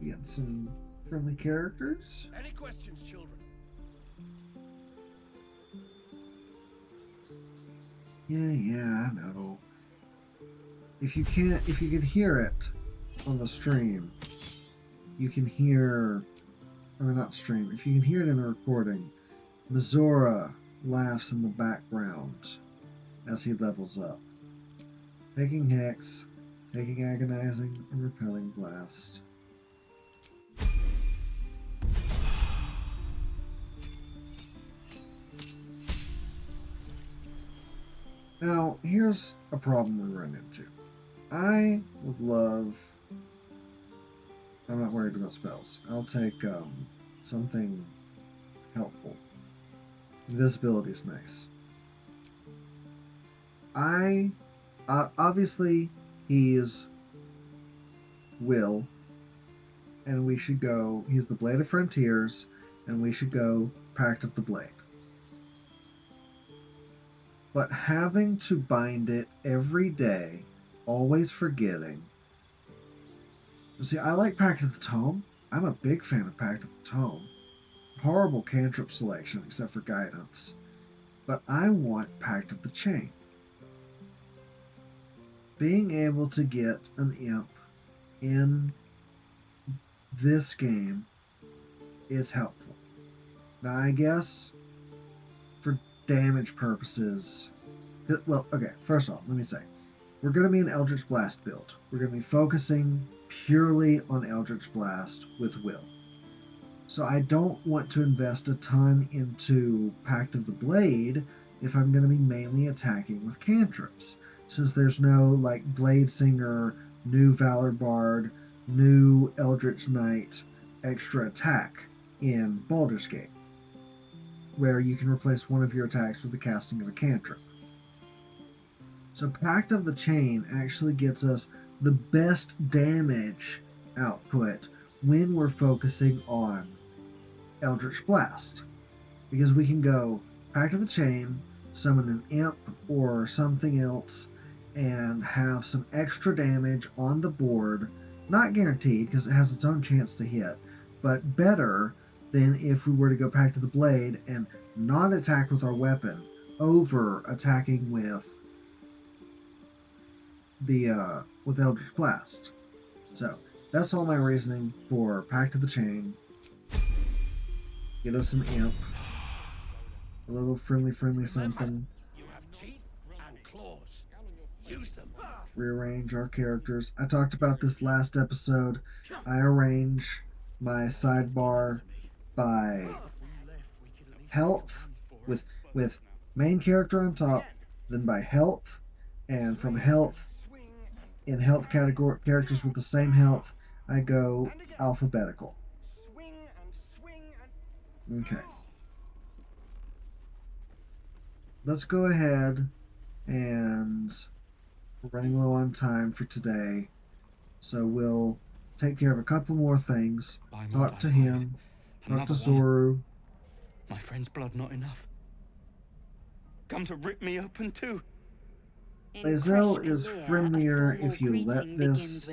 Speaker 1: Get some friendly characters.
Speaker 10: Any questions, children?
Speaker 1: Yeah, I know. If you can hear it on the stream, you can hear, I mean not stream, if you can hear it in the recording, Mizora laughs in the background as he levels up. Taking Hex, taking Agonizing, and Repelling Blast. Now, here's a problem we run into. I would love... I'm not worried about spells. I'll take something helpful. Invisibility is nice. Obviously, he's Will, and we should go... He's the Blade of Frontiers, and we should go Pact of the Blade. But having to bind it every day, always forgetting. See, I like Pact of the Tome. I'm a big fan of Pact of the Tome. Horrible cantrip selection, except for guidance. But I want Pact of the Chain. Being able to get an imp in this game is helpful. Now, I guess for damage purposes, well, okay, first off, let me say, we're going to be an Eldritch Blast build. We're going to be focusing purely on Eldritch Blast with Will. So I don't want to invest a ton into Pact of the Blade if I'm going to be mainly attacking with cantrips, since there's no, like, Blade Singer, new Valor Bard, new Eldritch Knight extra attack in Baldur's Gate, where you can replace one of your attacks with the casting of a cantrip. So Pact of the Chain actually gets us the best damage output when we're focusing on Eldritch Blast. Because we can go Pact of the Chain, summon an imp or something else, and have some extra damage on the board. Not guaranteed, because it has its own chance to hit, but better than if we were to go Pact of the Blade and not attack with our weapon over attacking with the with Eldritch Blast. So that's all my reasoning for Pact of the Chain. Get us an imp, a little friendly something.
Speaker 10: You have teeth and claws. Use them.
Speaker 1: Rearrange our characters. I talked about this last episode. I arrange my sidebar by health with main character on top, then by health, and from health, in health category characters with the same health, I go alphabetical. Okay. Let's go ahead, and we're running low on time for today, so we'll take care of a couple more things. Talk to him, talk to Zoru.
Speaker 15: My friend's blood not enough. Come to rip me open too.
Speaker 1: Lae'zel is friendlier if you let this,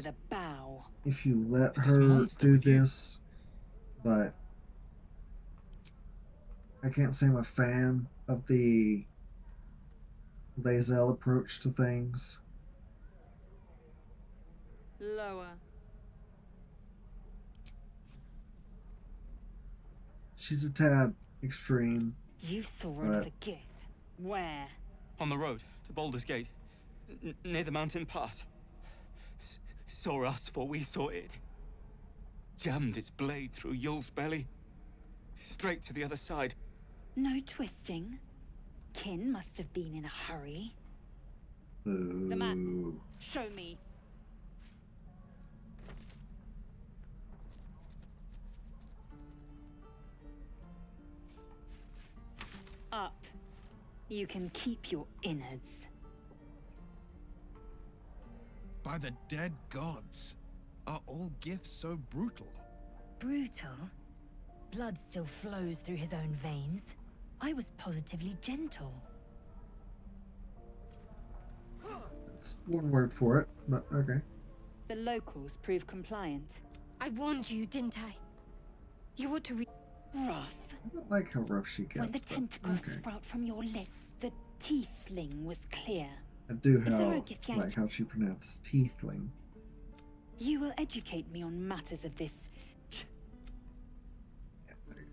Speaker 1: if you let her do this, but I can't say I'm a fan of the Lae'zel approach to things.
Speaker 13: Lower.
Speaker 1: She's a tad extreme.
Speaker 5: You saw another Gith. Where?
Speaker 15: On the road to Baldur's Gate, near the mountain pass. Saw us, for we saw it. Jammed its blade through Yul's belly, straight to the other side.
Speaker 5: No twisting. Kin must have been in a hurry.
Speaker 1: Ooh.
Speaker 5: The map. Show me. Up. You can keep your innards.
Speaker 12: By the dead gods, are all Giths so brutal?
Speaker 5: Brutal? Blood still flows through his own veins. I was positively gentle.
Speaker 1: That's one word for it, but okay.
Speaker 5: The locals prove compliant.
Speaker 16: I warned you, didn't I? You ought to read.
Speaker 5: Rough.
Speaker 1: I don't like how rough she gets.
Speaker 5: When the
Speaker 1: but
Speaker 5: tentacles
Speaker 1: okay.
Speaker 5: sprout from your lip, the tiefling was clear.
Speaker 1: I do
Speaker 5: If there
Speaker 1: how
Speaker 5: are Githyanki-
Speaker 1: like how she pronounces tiefling.
Speaker 5: You will educate me on matters of this.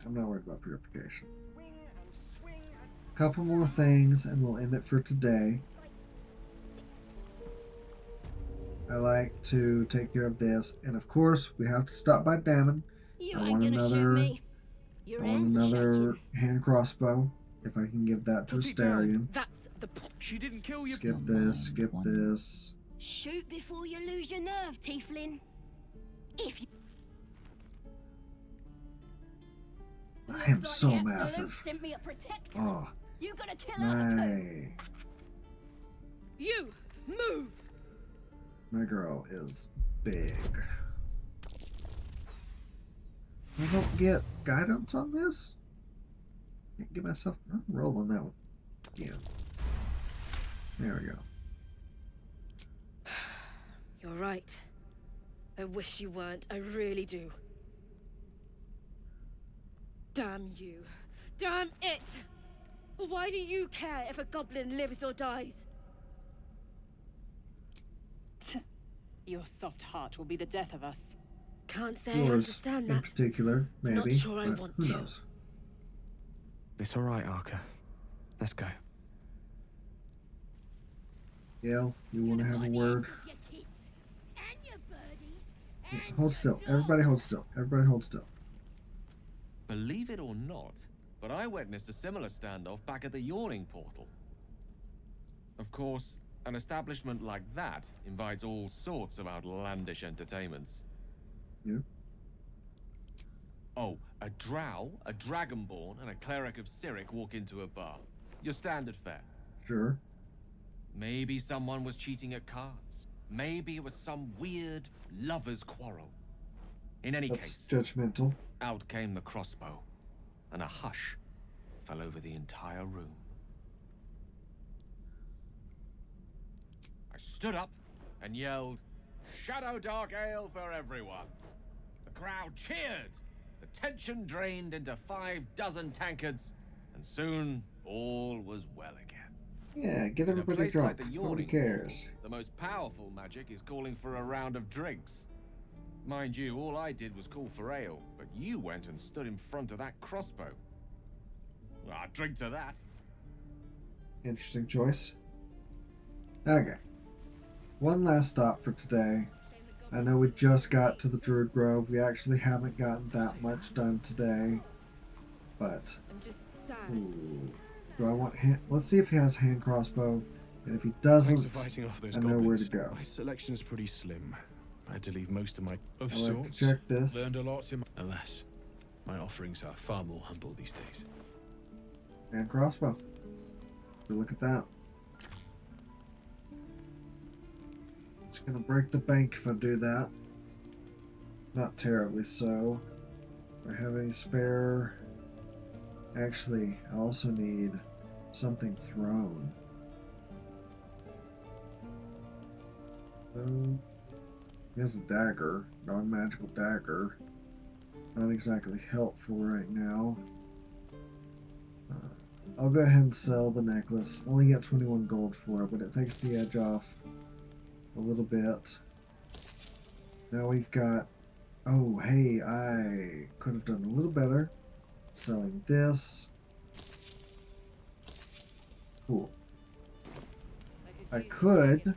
Speaker 1: I'm not worried about purification. Couple more things and we'll end it for today. I like to take care of this, and of course we have to stop by Damon.
Speaker 11: You
Speaker 1: I
Speaker 11: ain't
Speaker 1: want
Speaker 11: gonna shoot
Speaker 1: another.
Speaker 11: me.
Speaker 1: I
Speaker 11: Your
Speaker 1: want
Speaker 11: hands are
Speaker 1: another
Speaker 11: shaking.
Speaker 1: hand crossbow. If I can give that to Astarion.
Speaker 13: That's the.
Speaker 14: She didn't kill you.
Speaker 1: Skip this. Skip this.
Speaker 11: Shoot before you lose your nerve, tiefling. If you...
Speaker 1: I am
Speaker 11: Looks
Speaker 1: so
Speaker 11: like Absolute
Speaker 1: massive.
Speaker 11: sent me a protector.
Speaker 1: Oh,
Speaker 11: You gotta kill her too.
Speaker 1: my
Speaker 13: You move.
Speaker 1: my girl is big. I don't get guidance on this. Can't get myself. I'm rolling that one. Yeah. There we go.
Speaker 13: You're right. I wish you weren't. I really do. Damn you. Damn it! Why do you care if a goblin lives or dies?
Speaker 6: Your soft heart will be the death of us.
Speaker 13: Can't say I
Speaker 1: Yours
Speaker 13: understand
Speaker 1: in
Speaker 13: that.
Speaker 1: particular, maybe.
Speaker 13: Not sure I
Speaker 1: but
Speaker 13: want
Speaker 1: who
Speaker 13: to.
Speaker 1: knows?
Speaker 17: It's all right, Arca. Let's go.
Speaker 1: Gail, you want to have a word?
Speaker 11: Your kids and your birdies
Speaker 1: Yeah,
Speaker 11: and
Speaker 1: hold
Speaker 11: your
Speaker 1: still. Everybody hold still. Everybody hold still.
Speaker 12: Believe it or not, but I witnessed a similar standoff back at the Yawning Portal. Of course, an establishment like that invites all sorts of outlandish entertainments.
Speaker 1: Yeah.
Speaker 12: Oh, a drow, a dragonborn, and a cleric of Cyric walk into a bar. Your standard fare.
Speaker 1: Sure.
Speaker 12: Maybe someone was cheating at cards. Maybe it was some weird lover's quarrel. In any
Speaker 1: That's
Speaker 12: case,
Speaker 1: judgmental.
Speaker 12: out came the crossbow, and a hush fell over the entire room. I stood up and yelled, "Shadow Dark Ale for everyone!" The crowd cheered. The tension drained into 6 tankards, and soon all was well again.
Speaker 1: Yeah, get
Speaker 12: In a
Speaker 1: everybody
Speaker 12: place
Speaker 1: drunk.
Speaker 12: like the
Speaker 1: Nobody
Speaker 12: Yawning
Speaker 1: cares.
Speaker 12: Portal, the most powerful magic is calling for a round of drinks. Mind you, all I did was call for ale, but you went and stood in front of that crossbow. Well, I'd drink to that.
Speaker 1: Interesting choice. Okay. One last stop for today. I know we just got to the Druid Grove. We actually haven't gotten that much done today. But...
Speaker 13: I'm just sad.
Speaker 1: Ooh. Do I want hand... Let's see if he has hand crossbow. And if he
Speaker 9: Thanks
Speaker 1: doesn't,
Speaker 9: for fighting off those
Speaker 1: I know where to
Speaker 9: goblins.
Speaker 1: go.
Speaker 9: My selection's pretty slim. I had to leave most of my
Speaker 1: I like to check this.
Speaker 9: Learned a lot in alas, my offerings are far more humble these days.
Speaker 1: And crossbow. So look at that. It's gonna break the bank if I do that. Not terribly so. Do I have any spare? Actually, I also need something thrown. He has a dagger, non-magical dagger. Not exactly helpful right now. I'll go ahead and sell the necklace. Only get 21 gold for it, but it takes the edge off a little bit. Now we've got... Oh, hey, I could have done a little better. Selling this. Cool. I could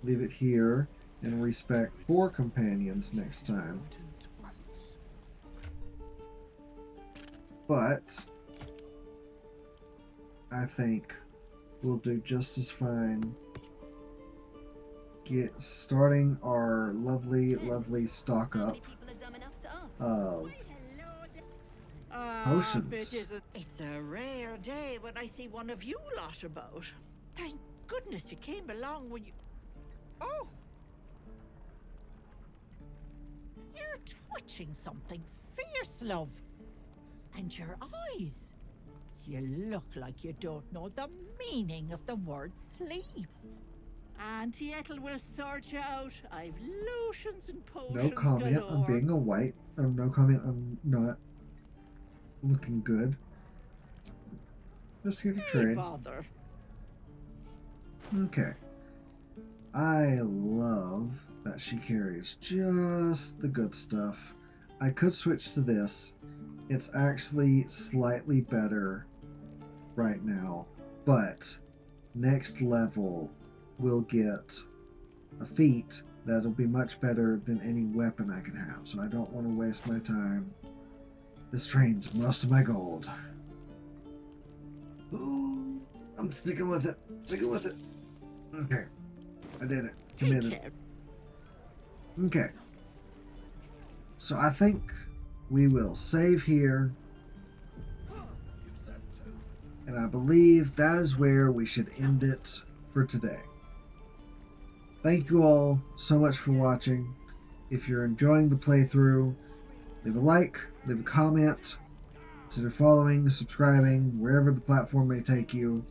Speaker 1: leave it here and respec 4 companions next time. But I think we'll do just as fine starting our lovely stock up of potions.
Speaker 18: It's a rare day when I see one of you lot about. Thank goodness you came along when you... Oh! You're twitching something fierce, love. And your eyes. You look like you don't know the meaning of the word sleep. Auntie Ethel will sort you out. I've lotions and potions
Speaker 1: No comment
Speaker 18: galore.
Speaker 1: on being a white. No comment on not looking good. Just here to trade.
Speaker 18: Bother.
Speaker 1: Okay. I love that she carries just the good stuff. I could switch to this. It's actually slightly better right now, but next level we'll get a feat that'll be much better than any weapon I can have, so I don't want to waste my time. This drains most of my gold. Ooh, I'm sticking with it. Sticking with it. Okay. I did it. Committed. Okay. So I think we will save here. And I believe that is where we should end it for today. Thank you all so much for watching. If you're enjoying the playthrough, leave a like, leave a comment, consider following, subscribing, wherever the platform may take you.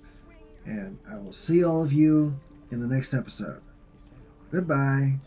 Speaker 1: And I will see all of you in the next episode. Goodbye.